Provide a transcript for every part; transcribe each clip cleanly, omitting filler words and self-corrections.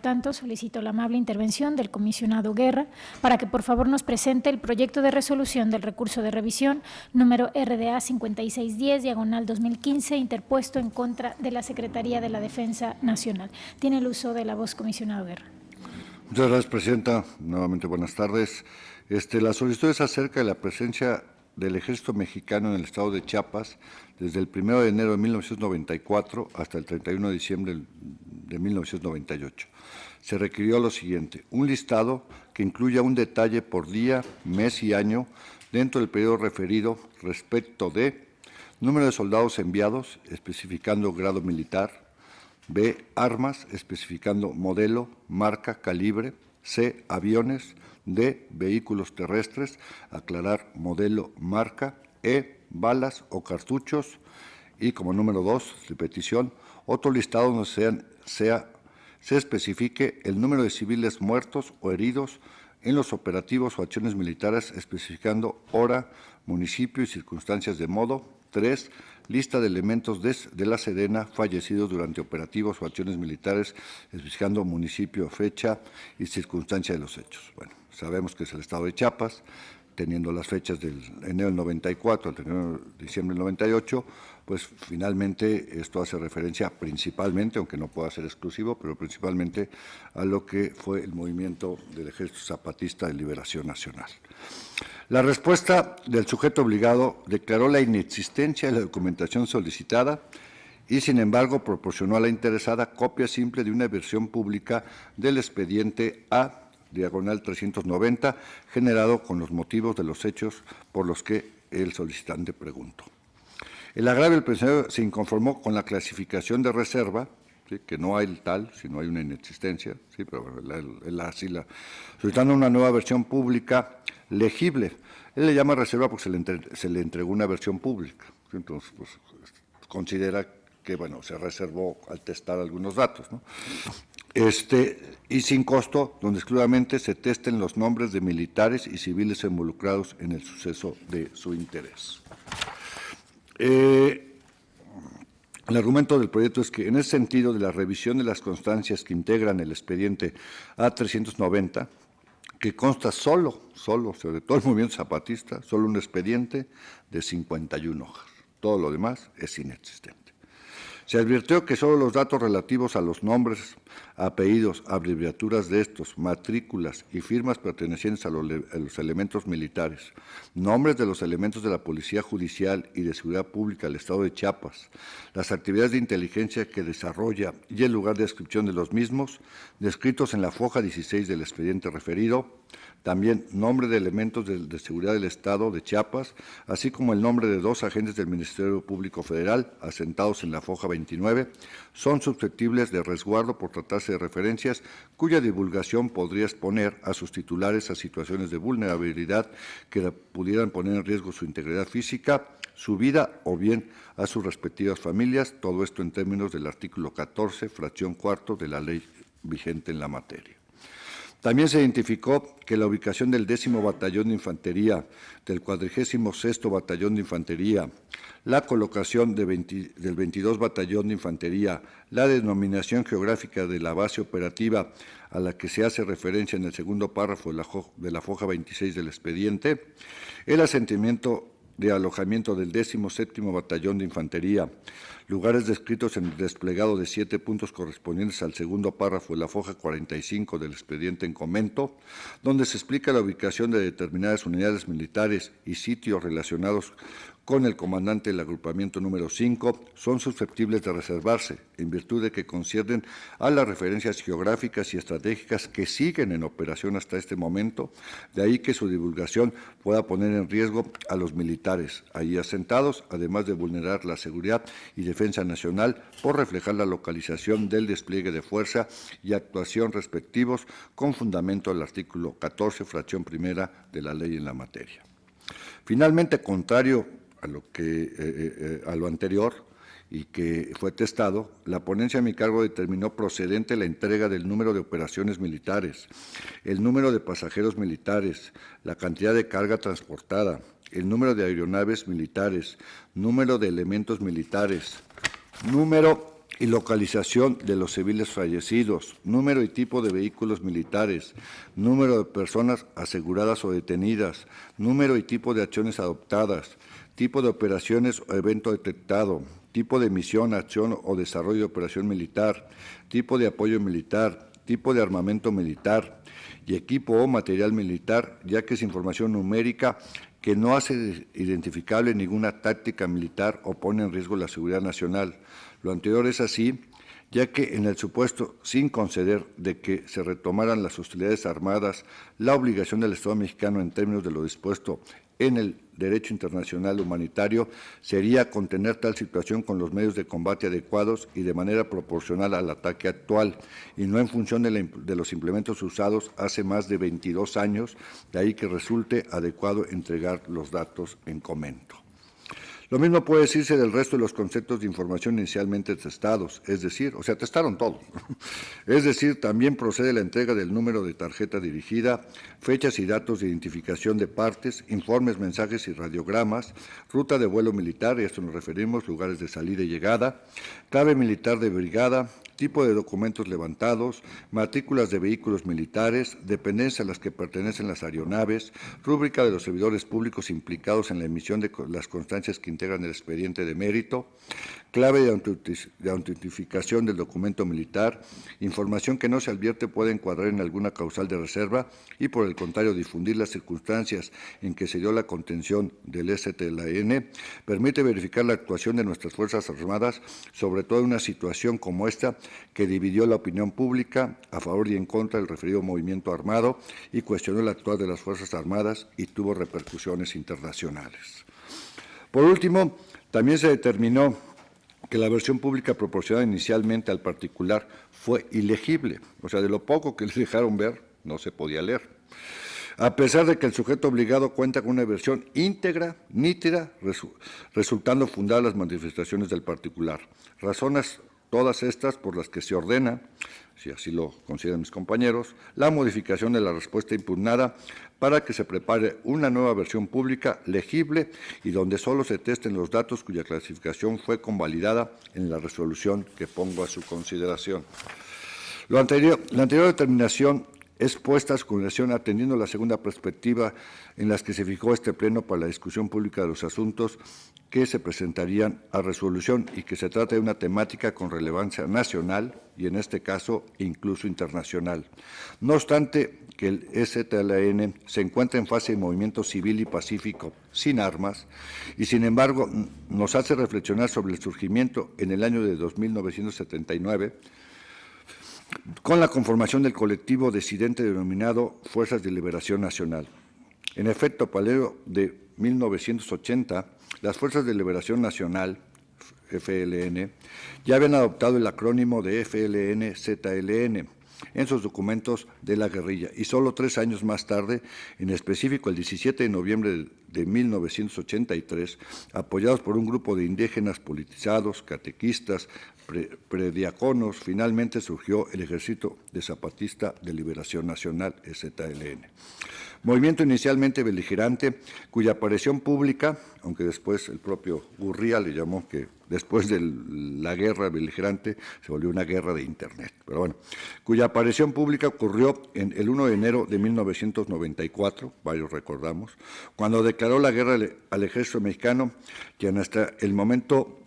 tanto, solicito la amable intervención del comisionado Guerra para que por favor nos presente el proyecto de resolución del recurso de revisión número RDA 5610/2015 interpuesto en contra de la Secretaría de la Defensa Nacional. Tiene el uso de la voz, comisionado Guerra. Muchas gracias, presidenta. Nuevamente, buenas tardes. La solicitud es acerca de la presencia del Ejército Mexicano en el estado de Chiapas desde el 1 de enero de 1994 hasta el 31 de diciembre de 1998. Se requirió lo siguiente: un listado que incluya un detalle por día, mes y año dentro del periodo referido respecto de número de soldados enviados, especificando grado militar; B, armas, especificando modelo, marca, calibre; C, aviones; D, vehículos terrestres, aclarar modelo, marca; E, balas o cartuchos; y como número 2 de petición, otro listado donde se especifique el número de civiles muertos o heridos en los operativos o acciones militares, especificando hora, municipio y circunstancias de modo. 3, lista de elementos de la Sedena fallecidos durante operativos o acciones militares, especificando municipio, fecha y circunstancia de los hechos. Bueno, sabemos que es el estado de Chiapas, teniendo las fechas del enero del 94 al 31 de diciembre del 98, pues finalmente esto hace referencia principalmente, aunque no pueda ser exclusivo, pero principalmente a lo que fue el movimiento del Ejército Zapatista de Liberación Nacional. La respuesta del sujeto obligado declaró la inexistencia de la documentación solicitada y, sin embargo, proporcionó a la interesada copia simple de una versión pública del expediente A/390, generado con los motivos de los hechos por los que el solicitante preguntó. El agravio del pensionado se inconformó con la clasificación de reserva, ¿sí?, que no hay tal, sino hay una inexistencia, ¿sí?, pero solicitando una nueva versión pública legible. Él le llama reserva porque se le entregó una versión pública, ¿sí? Entonces, pues, considera que, bueno, se reservó al testar algunos datos, ¿no? Y sin costo, donde exclusivamente se testen los nombres de militares y civiles involucrados en el suceso de su interés. El argumento del proyecto es que, en ese sentido de la revisión de las constancias que integran el expediente A390, que consta solo, sobre todo el movimiento zapatista, solo un expediente de 51 hojas. Todo lo demás es inexistente. Se advirtió que solo los datos relativos a los nombres, apellidos, abreviaturas de estos, matrículas y firmas pertenecientes a los elementos militares, nombres de los elementos de la Policía Judicial y de Seguridad Pública del Estado de Chiapas, las actividades de inteligencia que desarrolla y el lugar de inscripción de los mismos, descritos en la foja 16 del expediente referido; también nombre de elementos de seguridad del Estado de Chiapas, así como el nombre de 2 agentes del Ministerio Público Federal, asentados en la foja 29, son susceptibles de resguardo por tratarse de referencias cuya divulgación podría exponer a sus titulares a situaciones de vulnerabilidad que pudieran poner en riesgo su integridad física, su vida o bien a sus respectivas familias, todo esto en términos del artículo 14, fracción 4 de la ley vigente en la materia. También se identificó que la ubicación del 10º Batallón de Infantería, del 46º Batallón de Infantería, la colocación del 22 Batallón de Infantería, la denominación geográfica de la base operativa a la que se hace referencia en el segundo párrafo de la foja 26 del expediente, el asentamiento de alojamiento del 17º Batallón de Infantería, lugares descritos en el desplegado de 7 puntos correspondientes al segundo párrafo de la foja 45 del expediente en comento, donde se explica la ubicación de determinadas unidades militares y sitios relacionados con el comandante del agrupamiento número 5, son susceptibles de reservarse, en virtud de que conciernen a las referencias geográficas y estratégicas que siguen en operación hasta este momento, de ahí que su divulgación pueda poner en riesgo a los militares allí asentados, además de vulnerar la seguridad y defensa nacional por reflejar la localización del despliegue de fuerza y actuación respectivos, con fundamento al artículo 14, fracción primera de la ley en la materia. Finalmente, contrario a lo anterior y que fue testado, la ponencia a mi cargo determinó procedente la entrega del número de operaciones militares, el número de pasajeros militares, la cantidad de carga transportada, el número de aeronaves militares, número de elementos militares, número y localización de los civiles fallecidos, número y tipo de vehículos militares, número de personas aseguradas o detenidas, número y tipo de acciones adoptadas, tipo de operaciones o evento detectado, tipo de misión, acción o desarrollo de operación militar, tipo de apoyo militar, tipo de armamento militar y equipo o material militar, ya que es información numérica que no hace identificable ninguna táctica militar o pone en riesgo la seguridad nacional. Lo anterior es así, ya que en el supuesto, sin conceder, de que se retomaran las hostilidades armadas, la obligación del Estado mexicano en términos de lo dispuesto en el derecho internacional humanitario sería contener tal situación con los medios de combate adecuados y de manera proporcional al ataque actual, y no en función de los implementos usados hace más de 22 años, de ahí que resulte adecuado entregar los datos en comento. Lo mismo puede decirse del resto de los conceptos de información inicialmente testados, es decir, testaron todos. Es decir, también procede la entrega del número de tarjeta dirigida, fechas y datos de identificación de partes, informes, mensajes y radiogramas, ruta de vuelo militar, y a esto nos referimos, lugares de salida y llegada, clave militar de brigada, tipo de documentos levantados, matrículas de vehículos militares, dependencias a las que pertenecen las aeronaves, rúbrica de los servidores públicos implicados en la emisión de las constancias que integran el expediente de mérito, clave de autentificación del documento militar, información que no se advierte puede encuadrar en alguna causal de reserva y, por el contrario, difundir las circunstancias en que se dio la contención del STLN, permite verificar la actuación de nuestras Fuerzas Armadas, sobre todo en una situación como esta, que dividió la opinión pública a favor y en contra del referido movimiento armado y cuestionó el actuar de las Fuerzas Armadas y tuvo repercusiones internacionales. Por último, también se determinó que la versión pública proporcionada inicialmente al particular fue ilegible, de lo poco que le dejaron ver, no se podía leer, a pesar de que el sujeto obligado cuenta con una versión íntegra, nítida, resultando fundadas las manifestaciones del particular. Razones todas estas por las que se ordena, si así lo consideran mis compañeros, la modificación de la respuesta impugnada para que se prepare una nueva versión pública legible y donde solo se testen los datos cuya clasificación fue convalidada en la resolución que pongo a su consideración. La anterior determinación es puesta a su consideración atendiendo la segunda perspectiva en las que se fijó este Pleno para la discusión pública de los asuntos que se presentarían a resolución y que se trata de una temática con relevancia nacional y, en este caso, incluso internacional. No obstante que el STLN se encuentra en fase de movimiento civil y pacífico, sin armas, y sin embargo nos hace reflexionar sobre el surgimiento en el año de 1979 con la conformación del colectivo disidente denominado Fuerzas de Liberación Nacional. En efecto, para el año de 1980, las Fuerzas de Liberación Nacional, FLN, ya habían adoptado el acrónimo de FLN-ZLN en sus documentos de la guerrilla, y solo 3 años más tarde, en específico el 17 de noviembre de 1983, apoyados por un grupo de indígenas politizados, catequistas, prediaconos, finalmente surgió el Ejército de Zapatista de Liberación Nacional, EZLN. Movimiento inicialmente beligerante, cuya aparición pública, aunque después el propio Gurría le llamó que después de la guerra beligerante se volvió una guerra de Internet, pero bueno, cuya aparición pública ocurrió en el 1 de enero de 1994, varios recordamos, cuando declaró la guerra al ejército mexicano, quien hasta el momento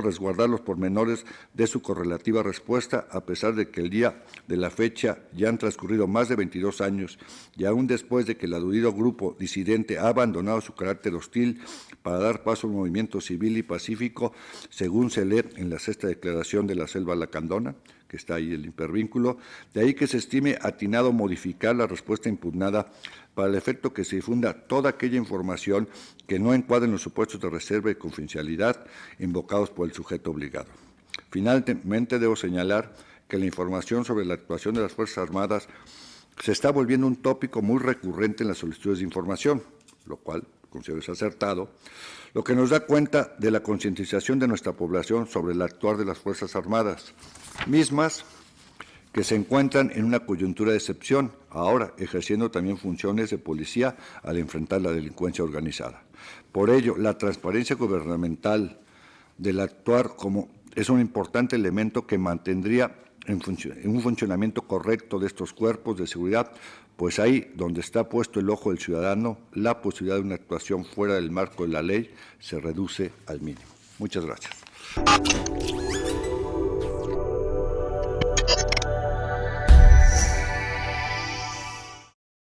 resguardar los pormenores de su correlativa respuesta, a pesar de que el día de la fecha ya han transcurrido más de 22 años y aún después de que el aludido grupo disidente ha abandonado su carácter hostil para dar paso a un movimiento civil y pacífico, según se lee en la 6ª declaración de la Selva Lacandona, que está ahí el hipervínculo, de ahí que se estime atinado modificar la respuesta impugnada para el efecto que se difunda toda aquella información que no encuadre en los supuestos de reserva y confidencialidad invocados por el sujeto obligado. Finalmente, debo señalar que la información sobre la actuación de las Fuerzas Armadas se está volviendo un tópico muy recurrente en las solicitudes de información, lo cual considero es acertado, lo que nos da cuenta de la concientización de nuestra población sobre el actuar de las Fuerzas Armadas, mismas que se encuentran en una coyuntura de excepción, ahora ejerciendo también funciones de policía al enfrentar la delincuencia organizada. Por ello, la transparencia gubernamental del actuar como es un importante elemento que mantendría en un funcionamiento correcto de estos cuerpos de seguridad, pues ahí donde está puesto el ojo del ciudadano, la posibilidad de una actuación fuera del marco de la ley se reduce al mínimo. Muchas gracias.